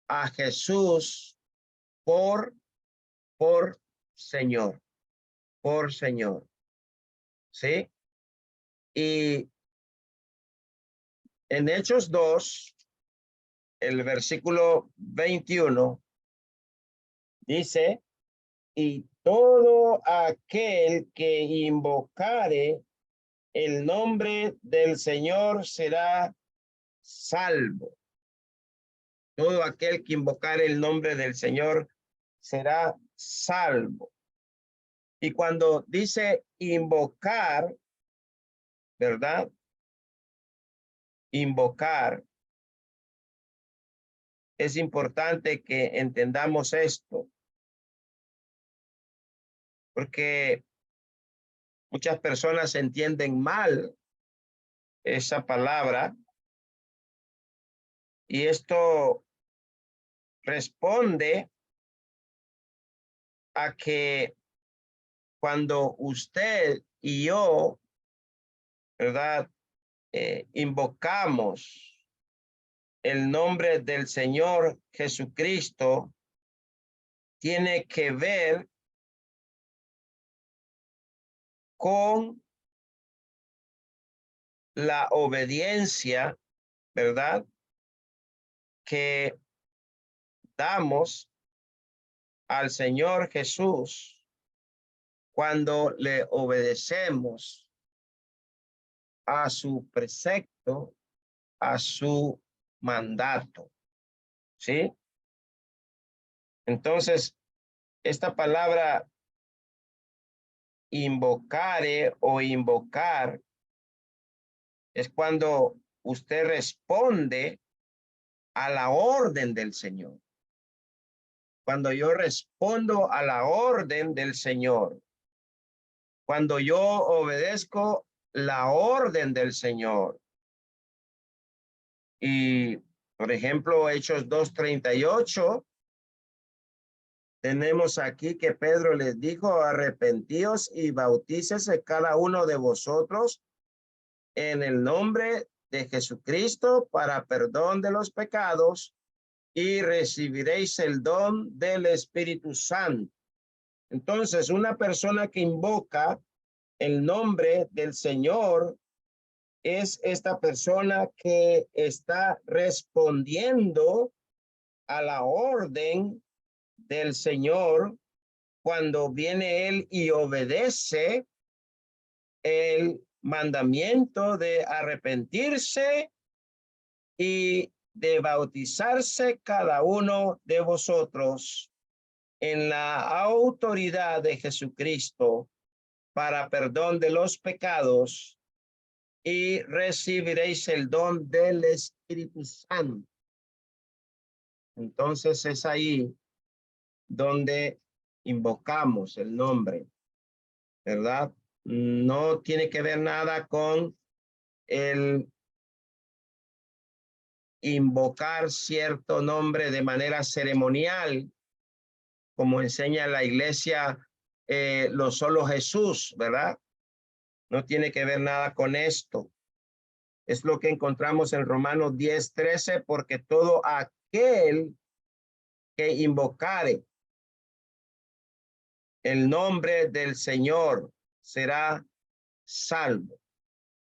a Jesús por Señor, por Señor. ¿Sí? Y en Hechos 2, el versículo 21, dice, y todo aquel que invocare el nombre del Señor será salvo. Todo aquel que invocare el nombre del Señor será salvo. Y cuando dice invocar, ¿verdad? Invocar. Es importante que entendamos esto, porque muchas personas entienden mal esa palabra y esto responde a que cuando usted y yo, ¿verdad? Invocamos el nombre del Señor Jesucristo, tiene que ver con la obediencia, ¿verdad? Que damos al Señor Jesús cuando le obedecemos a su precepto, a su mandato. ¿Sí? Entonces, esta palabra invocare o invocar es cuando usted responde a la orden del Señor. Cuando yo respondo a la orden del Señor, cuando yo obedezco la orden del Señor. Y, por ejemplo, Hechos 2:38, tenemos aquí que Pedro les dijo, arrepentíos y bautícese cada uno de vosotros en el nombre de Jesucristo para perdón de los pecados y recibiréis el don del Espíritu Santo. Entonces, una persona que invoca el nombre del Señor es esta persona que está respondiendo a la orden del Señor cuando viene Él y obedece el mandamiento de arrepentirse y de bautizarse cada uno de vosotros en la autoridad de Jesucristo para perdón de los pecados y recibiréis el don del Espíritu Santo. Entonces es ahí donde invocamos el nombre, ¿verdad? No tiene que ver nada con el invocar cierto nombre de manera ceremonial, como enseña la iglesia, lo solo Jesús, ¿verdad? No tiene que ver nada con esto. Es lo que encontramos en Romanos 10:13, porque todo aquel que invocare el nombre del Señor será salvo.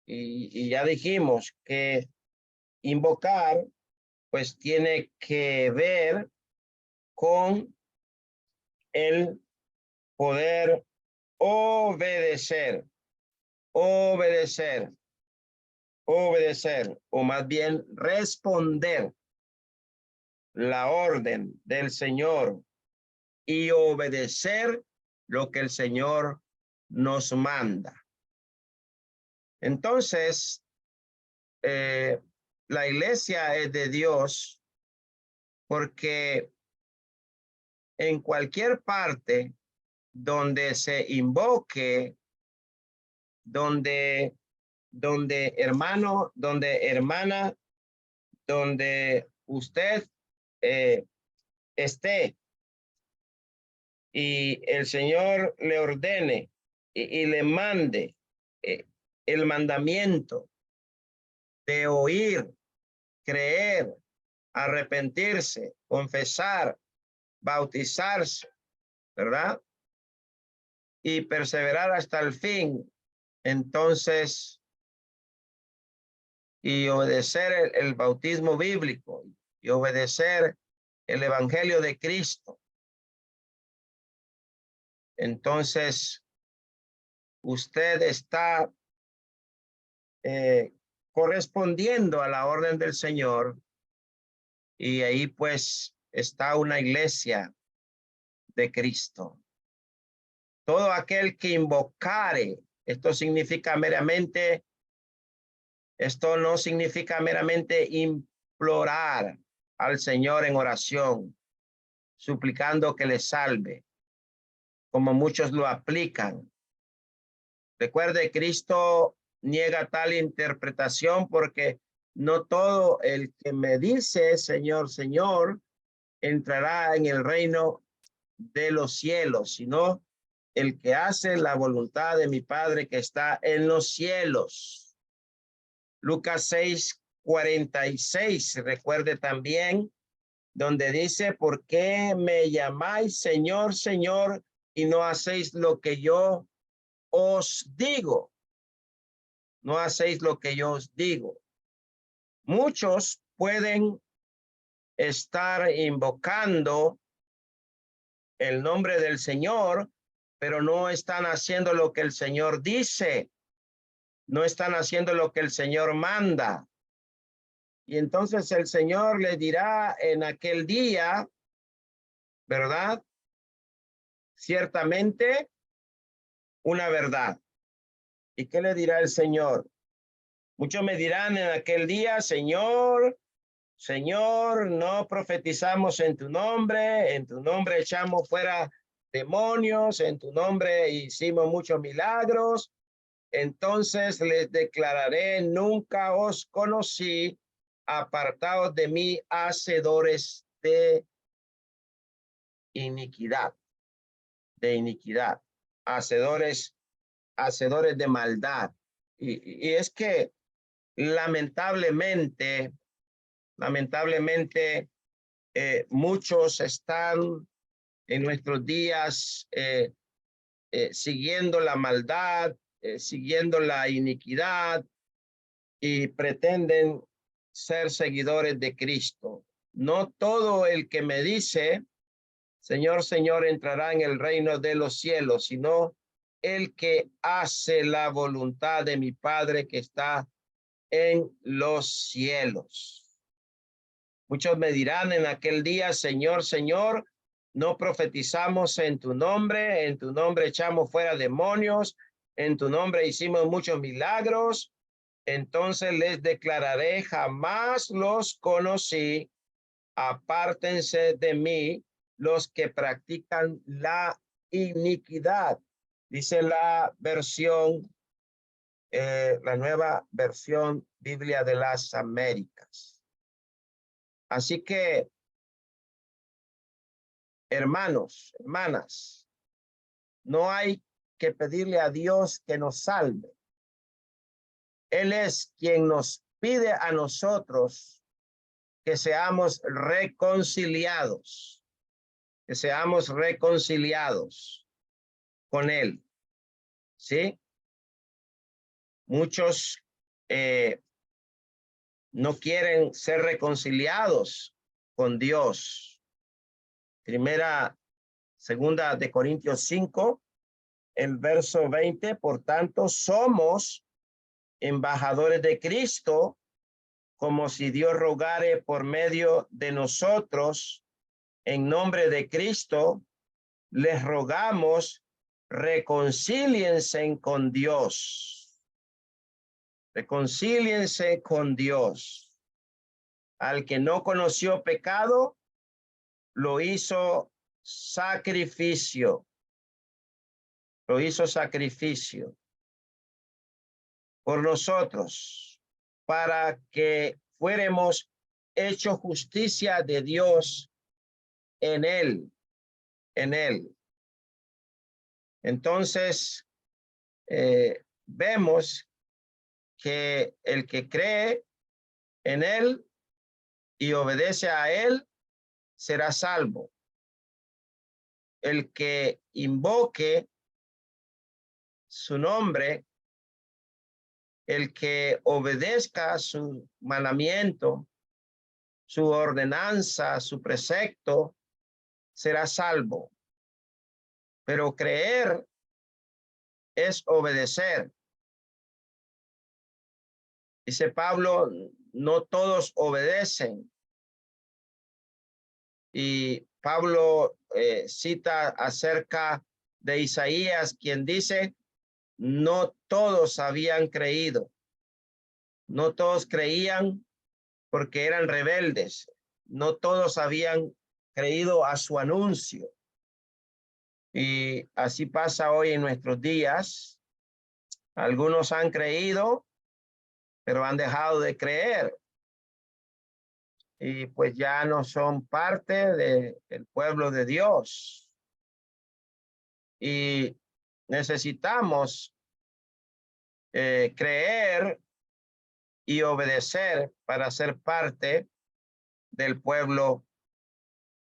Y ya dijimos que invocar, pues tiene que ver con el poder obedecer, obedecer, obedecer, o más bien responder la orden del Señor y obedecer lo que el Señor nos manda. Entonces, la iglesia es de Dios porque en cualquier parte donde se invoque, donde hermano, donde hermana, donde usted esté y el Señor le ordene y le mande el mandamiento de oír, creer, arrepentirse, confesar, bautizarse, ¿verdad? Y perseverar hasta el fin. Entonces, y obedecer el bautismo bíblico y obedecer el evangelio de Cristo. Entonces, usted está correspondiendo a la orden del Señor y ahí pues está una iglesia de Cristo. Todo aquel que invocare, esto no significa meramente implorar al Señor en oración, suplicando que le salve, como muchos lo aplican. Recuerde, Cristo niega tal interpretación porque no todo el que me dice Señor, Señor, entrará en el reino de los cielos, sino el que hace la voluntad de mi Padre que está en los cielos. Lucas 6:46, recuerde también, donde dice, ¿por qué me llamáis Señor, Señor, y no hacéis lo que yo os digo? No hacéis lo que yo os digo. Muchos pueden estar invocando el nombre del Señor, pero no están haciendo lo que el Señor dice. No están haciendo lo que el Señor manda. Y entonces el Señor le dirá en aquel día, ¿verdad? Ciertamente una verdad. ¿Y qué le dirá el Señor? Muchos me dirán en aquel día, Señor, Señor, no profetizamos en tu nombre echamos fuera demonios, en tu nombre hicimos muchos milagros. Entonces les declararé, nunca os conocí, apartados de mí, hacedores de iniquidad, hacedores de maldad. Y es que lamentablemente, muchos están en nuestros días siguiendo la maldad, siguiendo la iniquidad y pretenden ser seguidores de Cristo. No todo el que me dice, Señor, Señor, entrará en el reino de los cielos, sino el que hace la voluntad de mi Padre que está en los cielos. Muchos me dirán en aquel día, Señor, Señor, no profetizamos en tu nombre echamos fuera demonios, en tu nombre hicimos muchos milagros. Entonces les declararé, jamás los conocí, apártense de mí los que practican la iniquidad. Dice la versión, la nueva versión Biblia de las Américas. Así que, hermanos, hermanas, no hay que pedirle a Dios que nos salve. Él es quien nos pide a nosotros que seamos reconciliados con Él, ¿sí? Muchos no quieren ser reconciliados con Dios. Segunda de Corintios 5, el verso 20, por tanto, somos embajadores de Cristo, como si Dios rogare por medio de nosotros, en nombre de Cristo, les rogamos, reconcíliense con Dios. Reconcíliense con Dios. Al que no conoció pecado, lo hizo sacrificio. Lo hizo sacrificio por nosotros, para que fuéramos hechos justicia de Dios en él. Entonces, vemos que el que cree en él y obedece a él será salvo. El que invoque su nombre, el que obedezca su mandamiento, su ordenanza, su precepto, será salvo. Pero creer es obedecer. Dice Pablo, no todos obedecen. Y Pablo cita acerca de Isaías, quien dice, no todos habían creído. No todos creían porque eran rebeldes. No todos habían creído a su anuncio. Y así pasa hoy en nuestros días. Algunos han creído, pero han dejado de creer. Y pues ya no son parte del pueblo de Dios. Y necesitamos creer y obedecer para ser parte del pueblo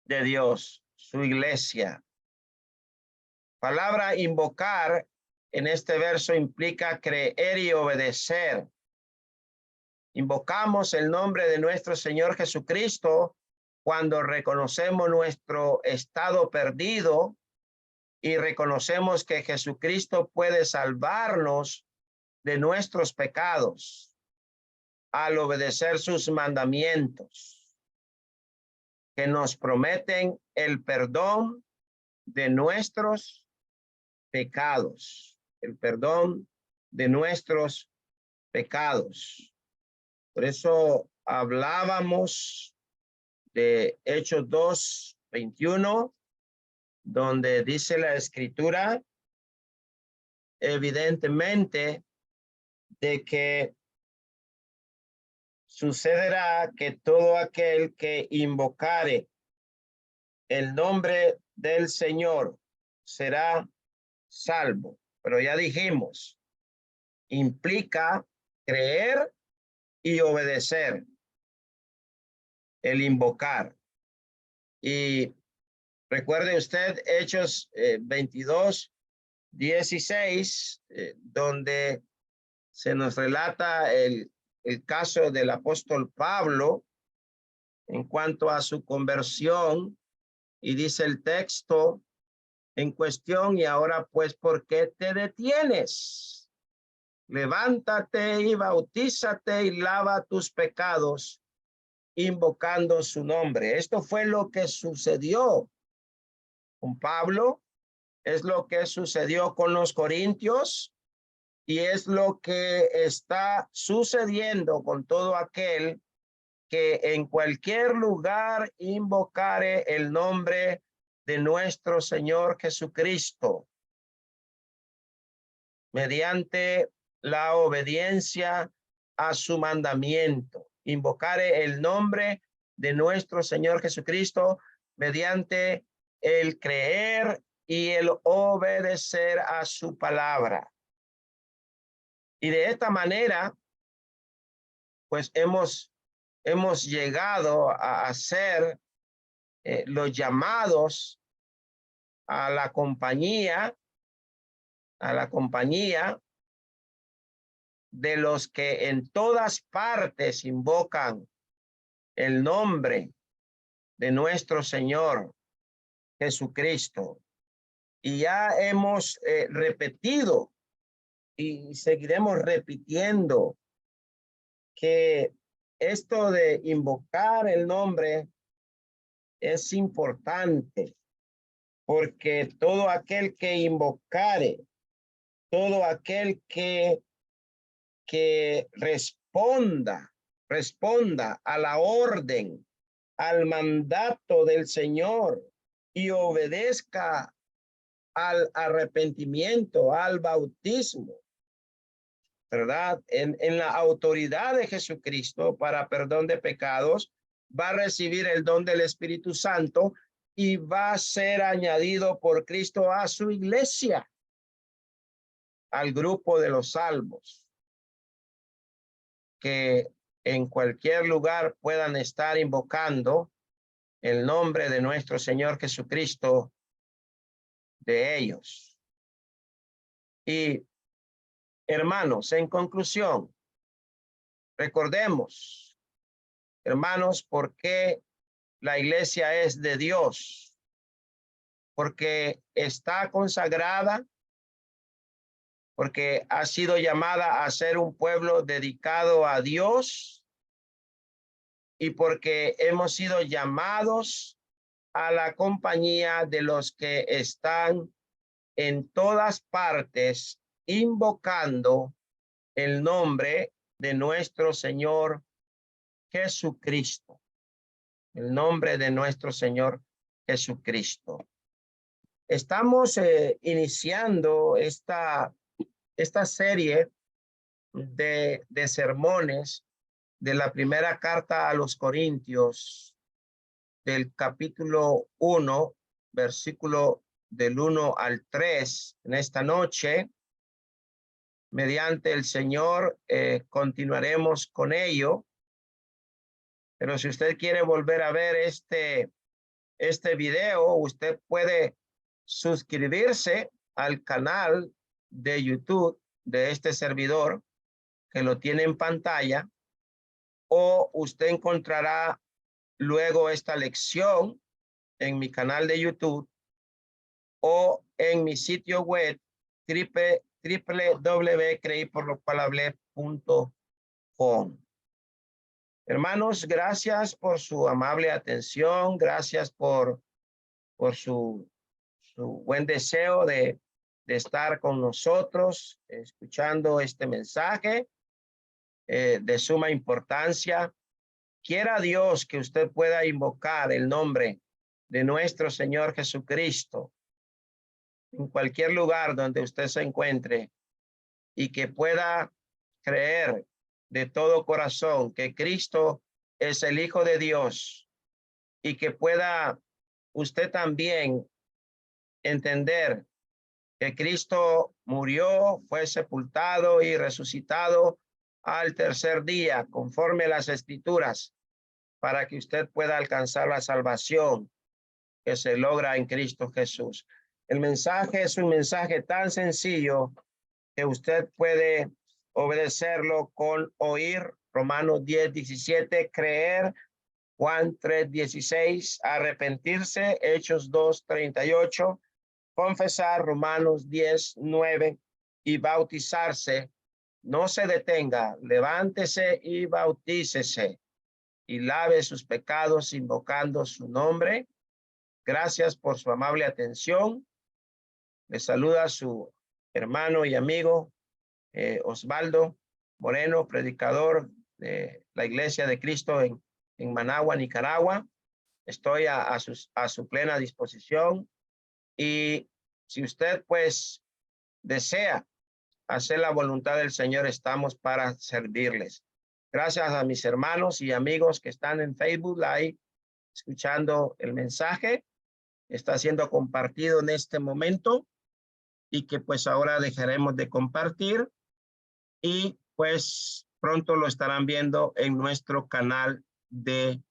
de Dios, su iglesia. Palabra invocar en este verso implica creer y obedecer. Invocamos el nombre de nuestro Señor Jesucristo cuando reconocemos nuestro estado perdido y reconocemos que Jesucristo puede salvarnos de nuestros pecados al obedecer sus mandamientos, que nos prometen el perdón de nuestros pecados, el perdón de nuestros pecados. Por eso hablábamos de Hechos 2:21, donde dice la Escritura evidentemente de que sucederá que todo aquel que invocare el nombre del Señor será salvo. Pero ya dijimos, implica creer y obedecer, el invocar. Y recuerde usted Hechos 22:16, donde se nos relata el caso del apóstol Pablo en cuanto a su conversión, y dice el texto en cuestión, y ahora pues, ¿por qué te detienes? Levántate y bautízate y lava tus pecados, invocando su nombre. Esto fue lo que sucedió con Pablo, es lo que sucedió con los corintios, y es lo que está sucediendo con todo aquel que en cualquier lugar invocare el nombre de nuestro Señor Jesucristo, mediante la obediencia a su mandamiento. Invocare el nombre de nuestro Señor Jesucristo mediante el creer y el obedecer a su palabra. Y de esta manera, pues hemos llegado a ser los llamados a la compañía de los que en todas partes invocan el nombre de nuestro Señor Jesucristo. Y ya hemos repetido y seguiremos repitiendo que esto de invocar el nombre es importante, porque todo aquel que invocare, todo aquel que responda a la orden, al mandato del Señor y obedezca al arrepentimiento, al bautismo, ¿verdad? En la autoridad de Jesucristo para perdón de pecados, va a recibir el don del Espíritu Santo y va a ser añadido por Cristo a su iglesia, al grupo de los salvos, que en cualquier lugar puedan estar invocando el nombre de nuestro Señor Jesucristo de ellos. Y hermanos, en conclusión, recordemos, hermanos, por qué la iglesia es de Dios, porque está consagrada, porque ha sido llamada a ser un pueblo dedicado a Dios y porque hemos sido llamados a la compañía de los que están en todas partes invocando el nombre de nuestro Señor Jesucristo. El nombre de nuestro Señor Jesucristo. Estamos iniciando esta serie de sermones de la primera carta a los Corintios, del capítulo 1, versículo del 1 al 3. En esta noche, mediante el Señor, continuaremos con ello. Pero si usted quiere volver a ver este video, usted puede suscribirse al canal de YouTube de este servidor, que lo tiene en pantalla, o usted encontrará luego esta lección en mi canal de YouTube o en mi sitio web www.creiporlocualhablé.com. Hermanos, gracias por su amable atención, gracias por su buen deseo de estar con nosotros, escuchando este mensaje de suma importancia. Quiera Dios que usted pueda invocar el nombre de nuestro Señor Jesucristo en cualquier lugar donde usted se encuentre y que pueda creer de todo corazón que Cristo es el Hijo de Dios y que pueda usted también entender que Cristo murió, fue sepultado y resucitado al tercer día, conforme a las Escrituras, para que usted pueda alcanzar la salvación que se logra en Cristo Jesús. El mensaje es un mensaje tan sencillo que usted puede obedecerlo con oír Romanos 10:17, creer Juan 3:16, arrepentirse Hechos 2:38, confesar Romanos 10:9 y bautizarse. No se detenga, levántese y bautícese y lave sus pecados invocando su nombre. Gracias por su amable atención. Le saluda su hermano y amigo Osvaldo Moreno, predicador de la Iglesia de Cristo en Managua, Nicaragua. Estoy a su plena disposición y si usted pues desea hacer la voluntad del Señor, estamos para servirles. Gracias a mis hermanos y amigos que están en Facebook Live escuchando el mensaje. Está siendo compartido en este momento y que pues ahora dejaremos de compartir y pues pronto lo estarán viendo en nuestro canal de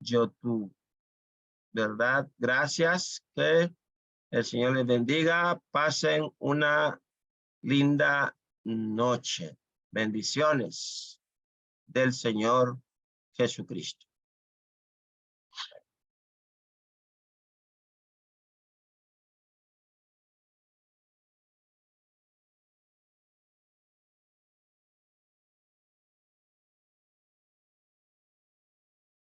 YouTube. ¿Verdad? Gracias. Que el Señor les bendiga. Pasen una linda noche. Bendiciones del Señor Jesucristo.